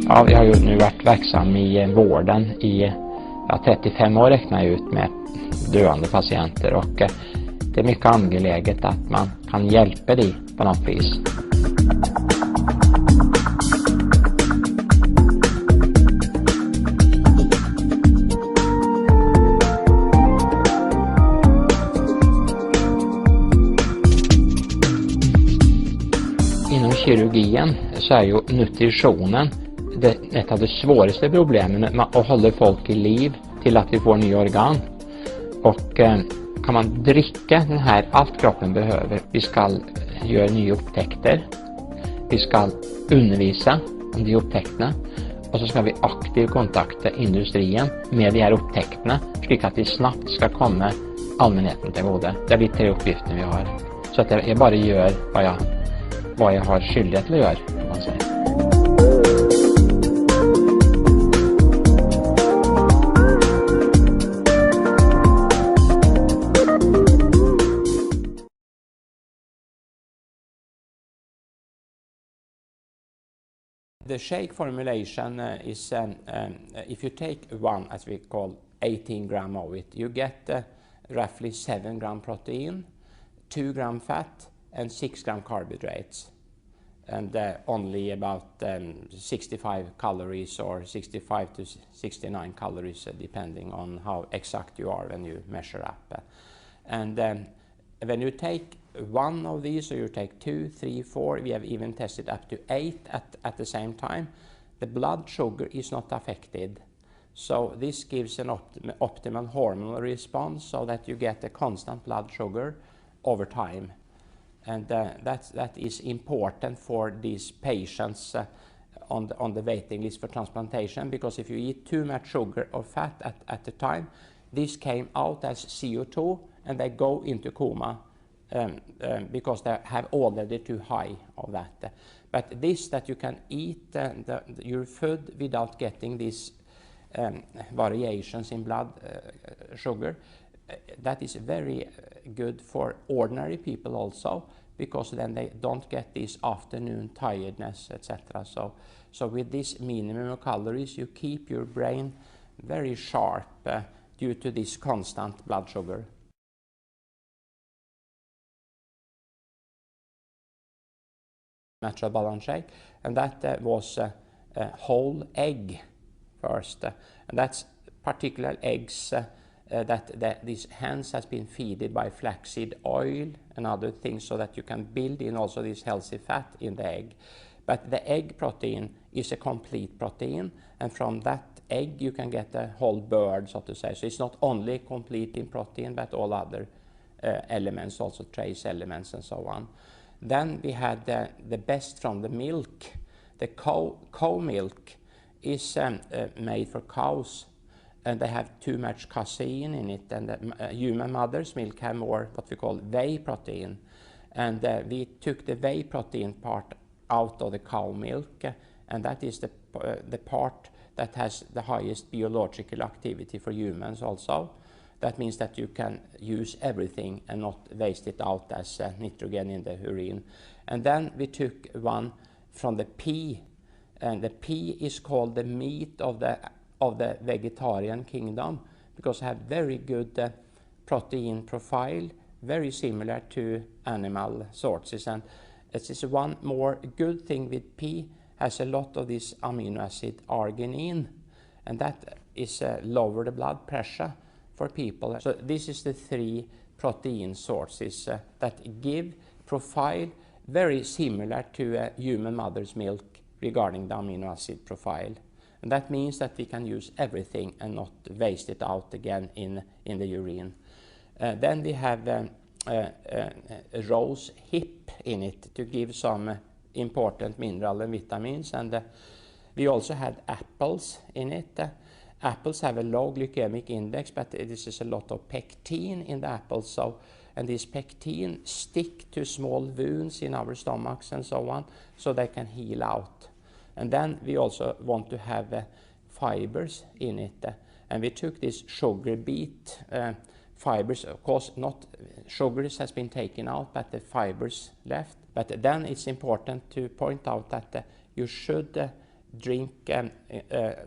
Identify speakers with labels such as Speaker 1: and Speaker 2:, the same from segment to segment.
Speaker 1: Ja, jag har ju nu varit verksam i vården i 35 år räknar jag ut med döende patienter och det är mycket angeläget att man kan hjälpa dig på något vis. Inom kirurgien så är ju nutritionen ett av de svåraste problemen att hålla folk i liv till att vi får nya organ. Och kan man dricka den här allt kroppen behöver, vi ska göra nya upptäckter, vi ska undervisa om de upptäckterna och så ska vi aktivt kontakta industrin med de här upptäckterna så att vi snabbt ska komma allmänheten till godo. Det är de 3 uppgifter vi har. Så att jag bara gör vad jag har skyldighet till att göra, kan man säga. The shake formulation is, if you take one, as we call 18 gram of it, you get roughly 7 gram protein, 2 gram fat, and 6 gram carbohydrates. And only about 65 calories or 65 to 69 calories, depending on how exact you are when you measure up. And when you take one of these, or you take 2, 3, 4, we have even tested up to 8 at the same time, the blood sugar is not affected. So this gives an optimal hormonal response so that you get a constant blood sugar over time. And that is important for these patients on the waiting list for transplantation, because if you eat too much sugar or fat at the time, this came out as CO2 and they go into coma. Because they have already too high of that. But this, that you can eat your food without getting these variations in blood sugar, that is very good for ordinary people also, because then they don't get this afternoon tiredness, etc. So with this minimum of calories, you keep your brain very sharp due to this constant blood sugar. Natural balance shake, and that was whole egg first, and that's particular eggs that these hens has been feeded by flaxseed oil and other things, so that you can build in also this healthy fat in the egg. But the egg protein is a complete protein, and from that egg you can get a whole bird, so to say. So it's not only complete in protein, but all other elements, also trace elements and so on. Then we had the best from the milk. The cow milk is made for cows, and they have too much casein in it, and the human mother's milk have more what we call whey protein. And we took the whey protein part out of the cow milk, and that is the part that has the highest biological activity for humans also. That means that you can use everything and not waste it out as nitrogen in the urine. And then we took one from the pea, and the pea is called the meat of the vegetarian kingdom, because it have very good protein profile, very similar to animal sources. And it is one more good thing with pea, has a lot of this amino acid arginine, and that is lower the blood pressure for people. So this is the 3 protein sources that give profile very similar to a human mother's milk regarding the amino acid profile. And that means that we can use everything and not waste it out again in the urine. Then we have rose hip in it to give some important mineral and vitamins. And we also had apples in it. Apples have a low glycemic index, but this is a lot of pectin in the apples. And this pectin stick to small wounds in our stomachs and so on, so they can heal out. And then we also want to have fibers in it. And we took this sugar beet fibers, of course not sugars has been taken out, but the fibers left. But then it's important to point out that you should drink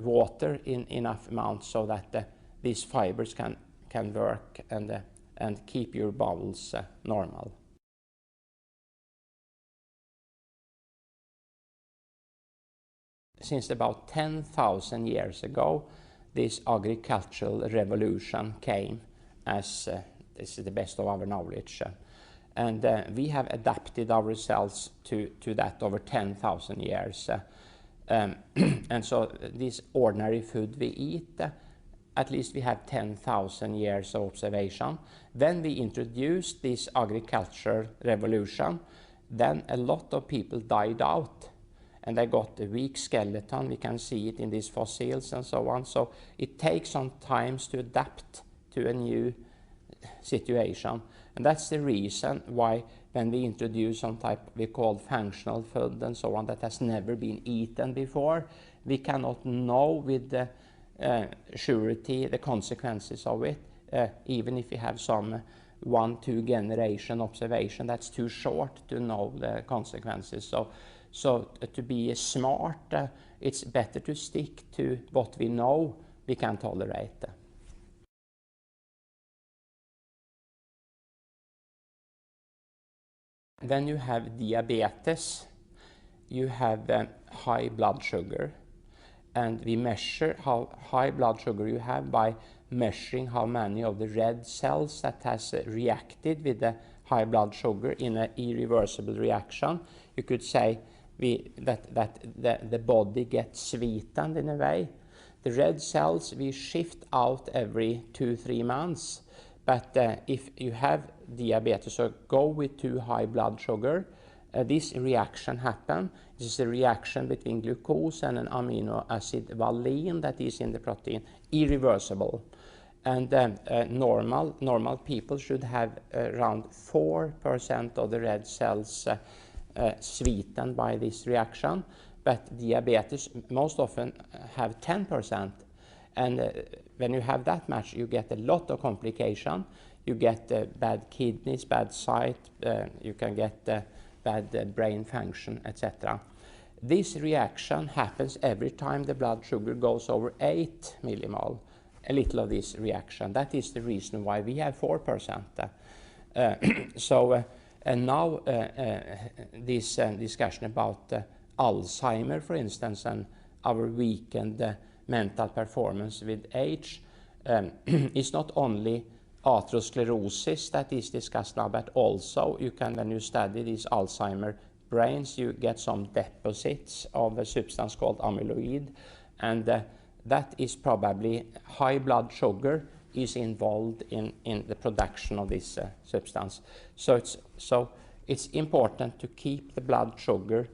Speaker 1: water in enough amount so that these fibers can work and keep your bowels normal. Since about 10,000 years ago, this agricultural revolution came, as this is the best of our knowledge. And we have adapted ourselves to that over 10,000 years. And so this ordinary food we eat, at least we have 10,000 years of observation. When we introduced this agricultural revolution, then a lot of people died out. And they got a weak skeleton. We can see it in these fossils and so on. So it takes some time to adapt to a new situation. And that's the reason why when we introduce some type we call functional food and so on that has never been eaten before, we cannot know with the surety the consequences of it, even if we have some 1-2 generation observation. That's too short to know the consequences. So to be smart, it's better to stick to what we know we can tolerate. When you have diabetes, you have high blood sugar, and we measure how high blood sugar you have by measuring how many of the red cells that has reacted with the high blood sugar in an irreversible reaction. You could say that the body gets sweetened in a way. The red cells we shift out every 2-3 months. But if you have diabetes or go with too high blood sugar, this reaction happens. This is a reaction between glucose and an amino acid valine that is in the protein, irreversible. And normal people should have around 4% of the red cells sweetened by this reaction. But diabetes most often have 10%. And when you have that much, you get a lot of complication. You get bad kidneys, bad sight, you can get bad brain function, etc. This reaction happens every time the blood sugar goes over 8 millimole, a little of this reaction. That is the reason why we have 4%. And now this discussion about Alzheimer, for instance, and our weakened mental performance with age is not only atherosclerosis that is discussed now, but also you can, when you study these Alzheimer brains, you get some deposits of a substance called amyloid, and that is probably high blood sugar is involved in the production of this substance. So it's important to keep the blood sugar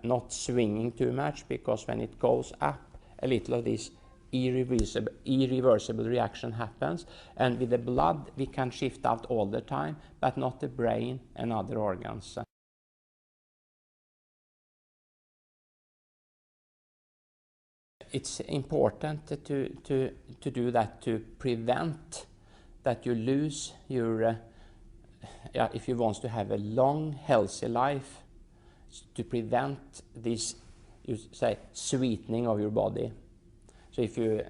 Speaker 1: not swinging too much, because when it goes up, a little of this irreversible reaction happens, and with the blood we can shift out all the time, but not the brain and other organs. It's important to do that to prevent that you lose your, if you want to have a long, healthy life, to prevent this, you say, sweetening of your body. So if you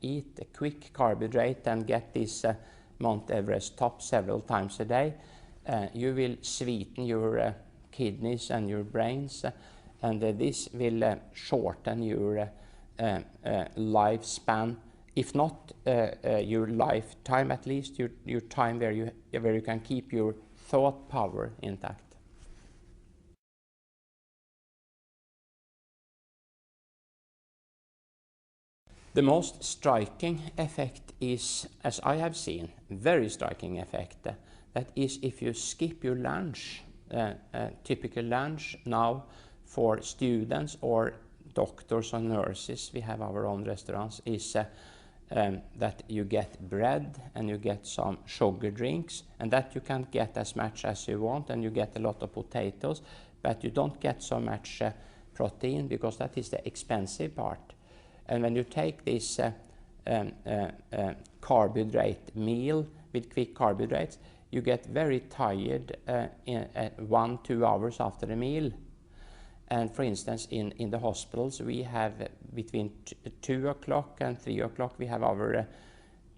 Speaker 1: eat a quick carbohydrate and get this Mount Everest top several times a day, you will sweeten your kidneys and your brains, and this will shorten your lifespan, if not your lifetime, at least your time where you can keep your thought power intact. The most striking effect is, as I have seen, very striking effect, that is if you skip your lunch, typical lunch now for students or doctors or nurses, we have our own restaurants, is that you get bread and you get some sugar drinks, and that you can get as much as you want, and you get a lot of potatoes, but you don't get so much protein, because that is the expensive part. And when you take this carbohydrate meal with quick carbohydrates, you get very tired 1-2 hours after the meal. And for instance, in the hospitals, we have between 2 o'clock and 3 o'clock, we have our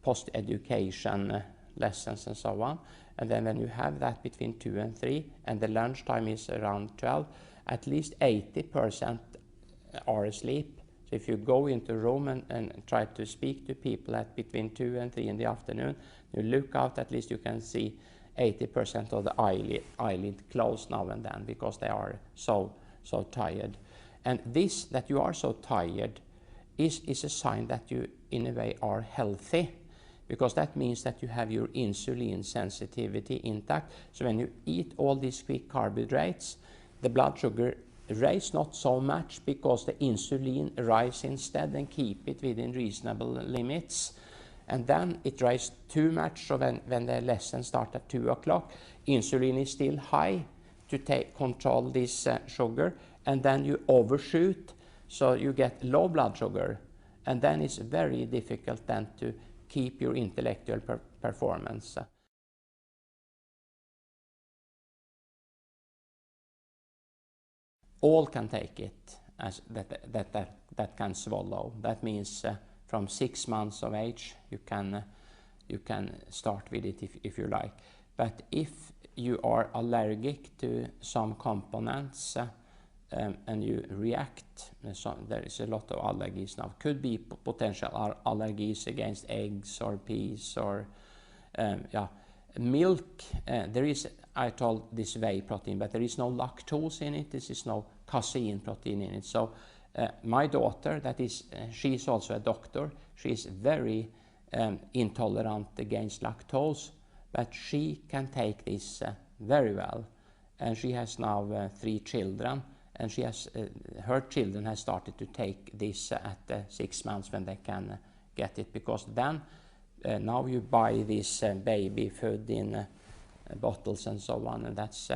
Speaker 1: post-education lessons and so on. And then when you have that between 2 and 3, and the lunchtime is around 12, at least 80% are asleep. So if you go into a room and try to speak to people at between 2 and 3 in the afternoon, you look out, at least you can see 80% of the eyelid closed now and then, because they are so tired. And this, that you are so tired, is a sign that you in a way are healthy, because that means that you have your insulin sensitivity intact. So when you eat all these quick carbohydrates, the blood sugar rise not so much, because the insulin rise instead and keep it within reasonable limits. And then it rises too much, so when the lesson starts at 2 o'clock, insulin is still high to control this sugar, and then you overshoot, so you get low blood sugar, and then it's very difficult then to keep your intellectual performance. All can take it, as that can swallow. That means from 6 months of age you can start with it if you like. But if you are allergic to some components and you react, so there is a lot of allergies now. Could be potential allergies against eggs or peas or milk. There is, I told this whey protein, but there is no lactose in it. There is no casein protein in it. So my daughter, she is also a doctor. She is very intolerant against lactose, but she can take this very well. And she has now 3 children, and she has her children have started to take this at 6 months when they can get it, because then now you buy this baby food in bottles and so on, and that's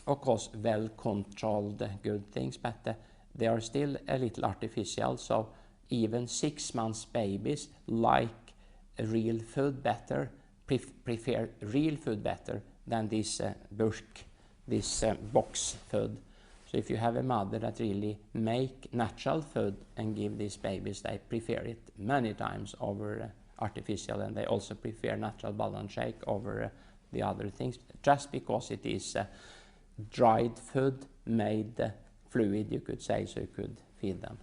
Speaker 1: of course well controlled good things, but they are still a little artificial. So even 6 months babies like real food better, prefer real food better than this box food. So if you have a mother that really make natural food and give these babies, they prefer it many times over artificial, and they also prefer natural balance shake over the other things, just because it is dried food made fluid, you could say, so you could feed them.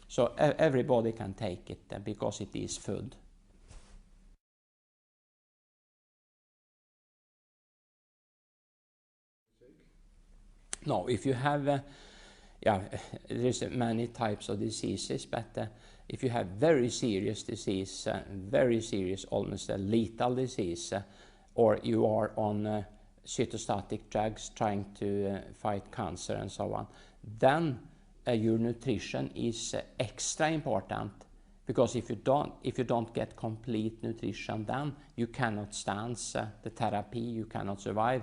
Speaker 1: So everybody can take it because it is food. No, if you have, there's many types of diseases, but if you have very serious disease, very serious, almost a lethal disease, or you are on cytostatic drugs trying to fight cancer and so on, then your nutrition is extra important, because if you don't get complete nutrition, then you cannot stand the therapy, you cannot survive.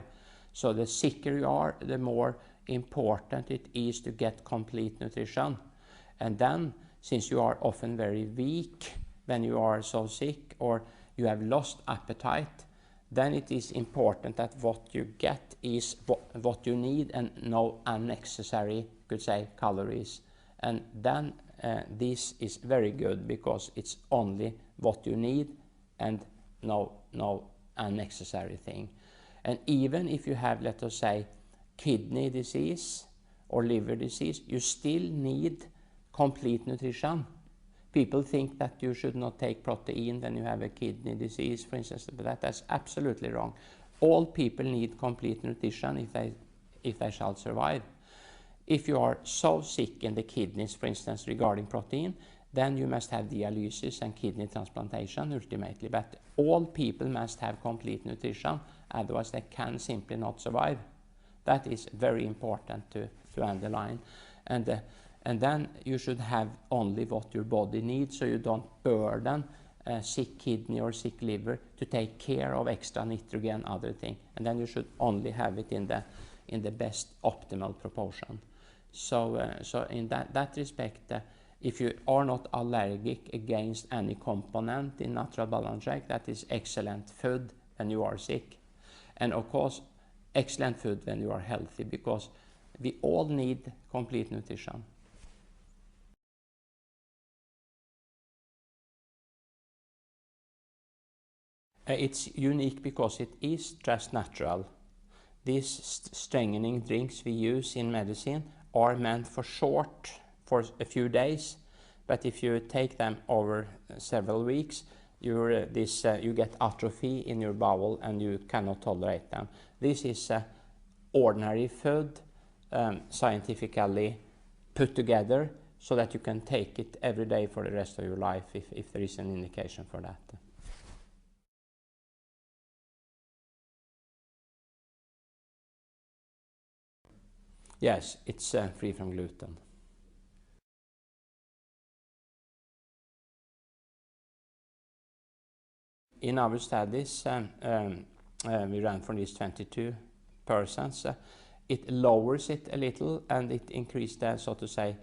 Speaker 1: So the sicker you are, the more important it is to get complete nutrition. And then, since you are often very weak when you are so sick, or you have lost appetite, then it is important that what you get is what you need, and no unnecessary, could say, calories. And then this is very good, because it's only what you need and no unnecessary thing. And even if you have, let us say, kidney disease or liver disease, you still need complete nutrition. People think that you should not take protein when you have a kidney disease, for instance, but that's absolutely wrong. All people need complete nutrition if they shall survive. If you are so sick in the kidneys, for instance, regarding protein, then you must have dialysis and kidney transplantation ultimately. But all people must have complete nutrition, otherwise they can simply not survive. That is very important to underline. And then you should have only what your body needs, so you don't burden sick kidney or sick liver to take care of extra nitrogen, other thing. And then you should only have it in the best optimal proportion. So in that respect, if you are not allergic against any component in natural balance shake, that is excellent food when you are sick. And of course, excellent food when you are healthy, because we all need complete nutrition. It's unique because it is just natural. These strengthening drinks we use in medicine are meant for a few days, but if you take them over several weeks, you get atrophy in your bowel and you cannot tolerate them. This is ordinary food, scientifically put together so that you can take it every day for the rest of your life if there is an indication for that. Yes, it's free from gluten. In our studies, we ran for these 22 persons. It lowers it a little, and it increased the, so to say,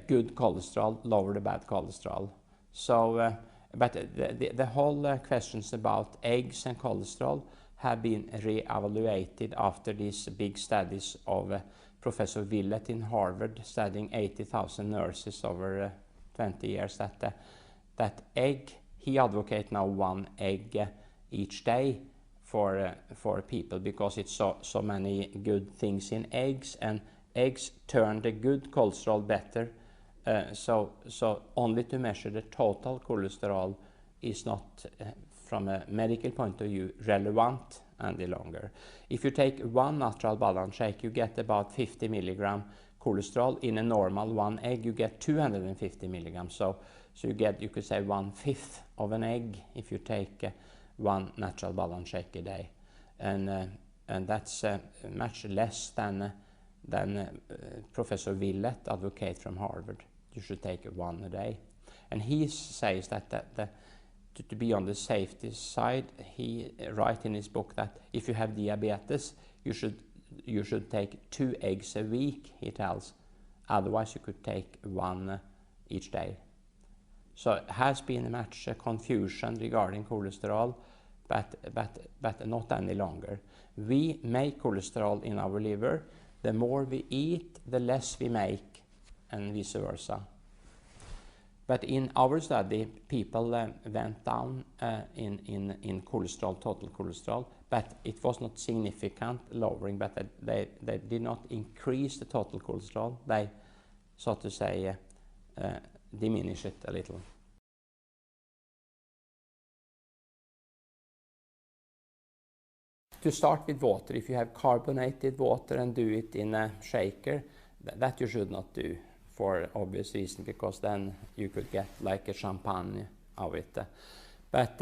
Speaker 1: good cholesterol, lower the bad cholesterol. So, but the whole questions about eggs and cholesterol have been re-evaluated after these big studies of Professor Willett in Harvard studying 80,000 nurses over 20 years. That egg, he advocates now 1 egg each day for people, because it's so many good things in eggs, and eggs turn the good cholesterol better. So only to measure the total cholesterol is not, from a medical point of view, relevant any longer. If you take 1 natural balance shake, you get about 50 milligram cholesterol. In a normal 1 egg, you get 250 milligrams. So you could say 1/5 of an egg if you take 1 natural balance shake a day, and that's much less than Professor Willett advocates from Harvard. You should take 1 a day, and he says that to be on the safety side, he writes in his book that if you have diabetes, you should take 2 eggs a week, he tells. Otherwise, you could take 1 each day. So it has been much confusion regarding cholesterol, but not any longer. We make cholesterol in our liver. The more we eat, the less we make, and vice versa. But in our study, people went down in cholesterol, total cholesterol, but it was not significant lowering, but they did not increase the total cholesterol. They, so to say, diminish it a little. To start with water, if you have carbonated water and do it in a shaker, that you should not do, for obvious reason, because then you could get like a champagne of it. But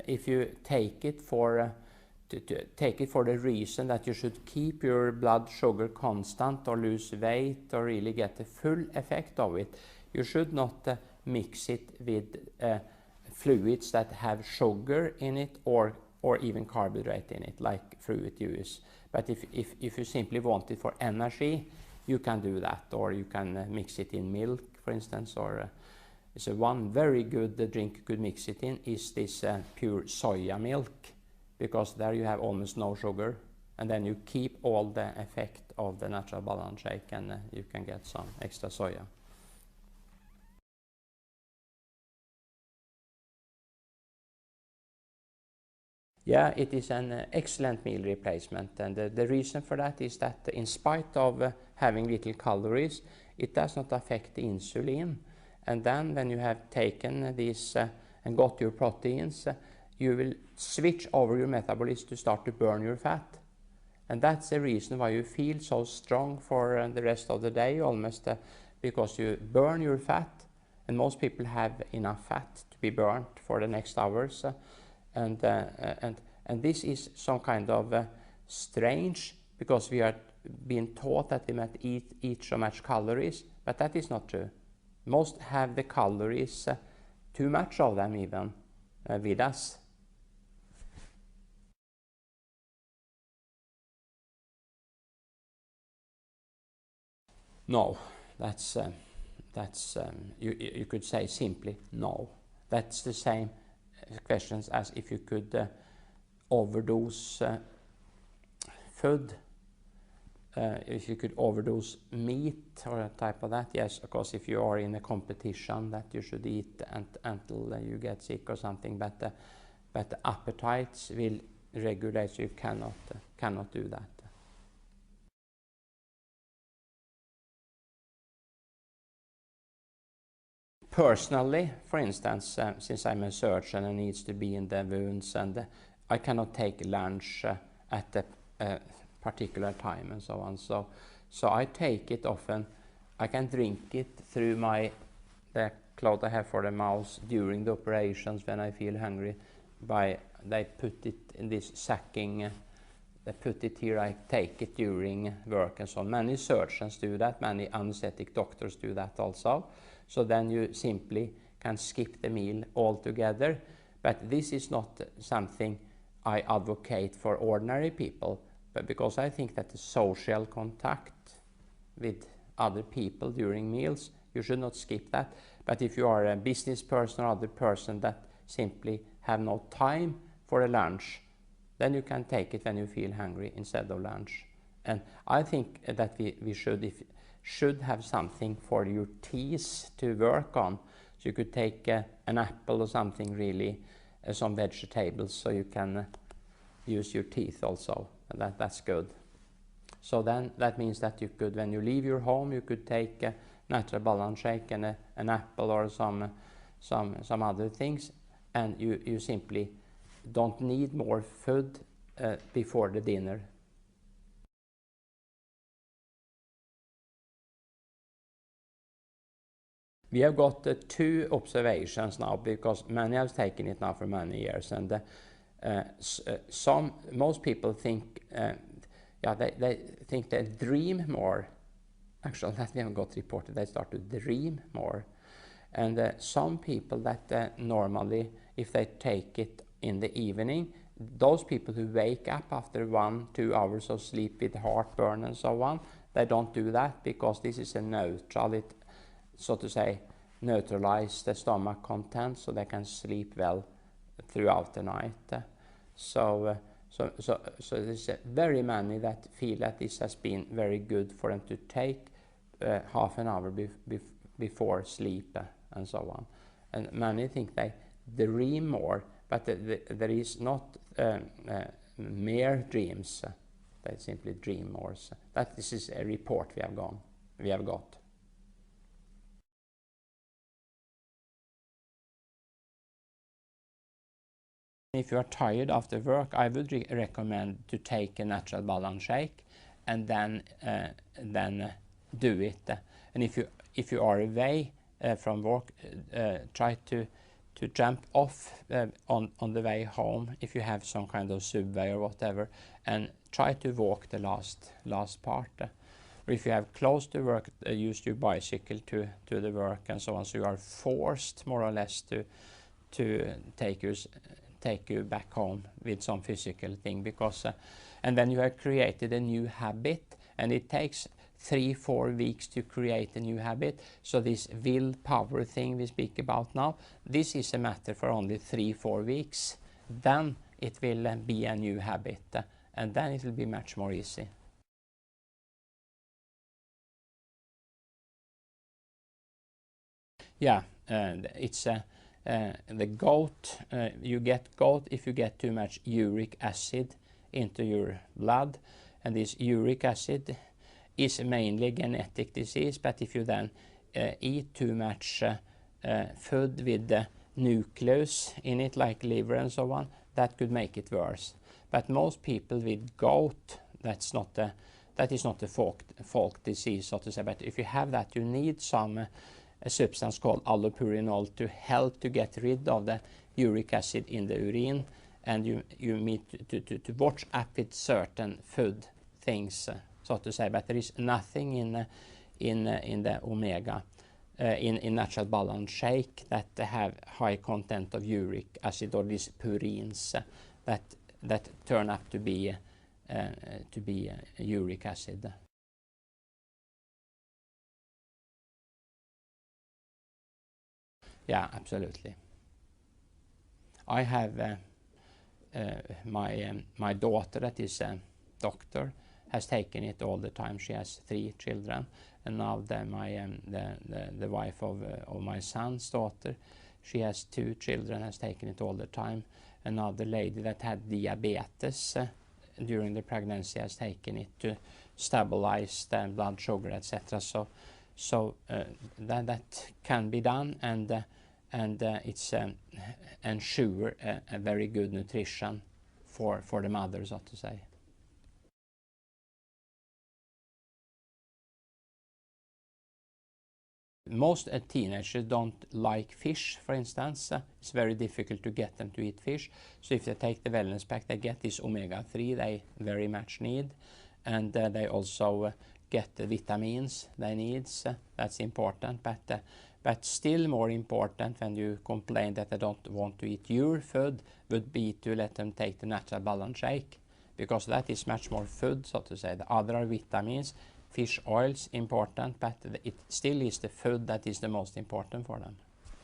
Speaker 1: if you take it for the reason that you should keep your blood sugar constant or lose weight or really get the full effect of it, you should not mix it with fluids that have sugar in it or even carbohydrate in it, like fruit juice. But if you simply want it for energy, you can do that, or you can mix it in milk, for instance, or so one very good drink you could mix it in is this pure soya milk, because there you have almost no sugar, and then you keep all the effect of the natural balance shake, and you can get some extra soya. Yeah, it is an excellent meal replacement, and the reason for that is that in spite of having little calories, it does not affect the insulin. And then when you have taken this and got your proteins, you will switch over your metabolism to start to burn your fat. And that's the reason why you feel so strong for the rest of the day, almost, because you burn your fat, and most people have enough fat to be burnt for the next hours. And this is some kind of strange, because we are being taught that we must eat so much calories, but that is not true. Most have the calories, too much of them even, with us. No, you could say simply no. That's the same questions as if you could overdose food. If you could overdose meat or a type of that, yes, of course, if you are in a competition that you should eat until you get sick or something, but the appetites will regulate, so you cannot do that. Personally, for instance, since I'm a surgeon and needs to be in the wounds, and I cannot take lunch at a particular time and so on. So I take it often. I can drink it through the cloth I have for the mouth during the operations when I feel hungry. They put it in this sacking. They put it here. I take it during work and so on. Many surgeons do that. Many anesthetic doctors do that also. So then you simply can skip the meal altogether. But this is not something I advocate for ordinary people, but because I think that the social contact with other people during meals, you should not skip that. But if you are a business person or other person that simply have no time for a lunch, then you can take it when you feel hungry instead of lunch. And I think that we should have something for your teeth to work on. So you could take an apple or something, really, some vegetables, so you can use your teeth also. And that's good. So then that means that you could, when you leave your home, you could take a natural balance shake and an apple or some other things, and you simply don't need more food before the dinner. We have got 2 observations now, because many have taken it now for many years, and most people think they think they dream more. Actually, that we haven't got reported. They start to dream more, and some people that normally, if they take it in the evening, those people who wake up after 1-2 hours of sleep with heartburn and so on, they don't do that, because this is a neutral. It, so to say, neutralize the stomach content, so they can sleep well throughout the night. So there's very many that feel that this has been very good for them to take half an hour before sleep and so on. And many think they dream more, but there is not mere dreams. They simply dream more. So this is a report we have got. If you are tired after work, I would recommend to take a natural balance shake and then do it. And if you are away from work, try to jump off on the way home, if you have some kind of subway or whatever, and try to walk the last part. Or if you have close to work, use your bicycle to the work and so on. So you are forced more or less to take you back home with some physical thing, because and then you have created a new habit, and it takes 3-4 weeks to create a new habit. So this willpower thing we speak about now, this is a matter for only 3-4 weeks. Then it will be a new habit, and then it will be much more easy. Yeah, it's the gout. You get gout if you get too much uric acid into your blood, and this uric acid is mainly a genetic disease, but if you then eat too much food with the nucleus in it, like liver and so on, that could make it worse. But most people with gout, that is not a folk disease, so to say. But if you have that, you need some a substance called allopurinol to help to get rid of the uric acid in the urine, and you need to watch up with certain food things, so to say. But there is nothing in the omega in natural balance shake that have high content of uric acid, or these purines that turn up to be uric acid. Yeah, absolutely. I have my daughter that is a doctor has taken it all the time. She has 3 children, and now the wife of my son's daughter, she has 2 children, has taken it all the time. And now the lady that had diabetes during the pregnancy has taken it to stabilize the blood sugar, etc. So that can be done, and it's ensure a very good nutrition for the mother, so to say. Most teenagers don't like fish, for instance. It's very difficult to get them to eat fish. So if they take the wellness pack, they get this omega-3 they very much need. And they also get the vitamins they need. That's important. But still more important when you complain that they don't want to eat your food would be to let them take the natural balance shake. Because that is much more food, so to say. The other are vitamins. Fish oils important, but it still is the food that is the most important for them.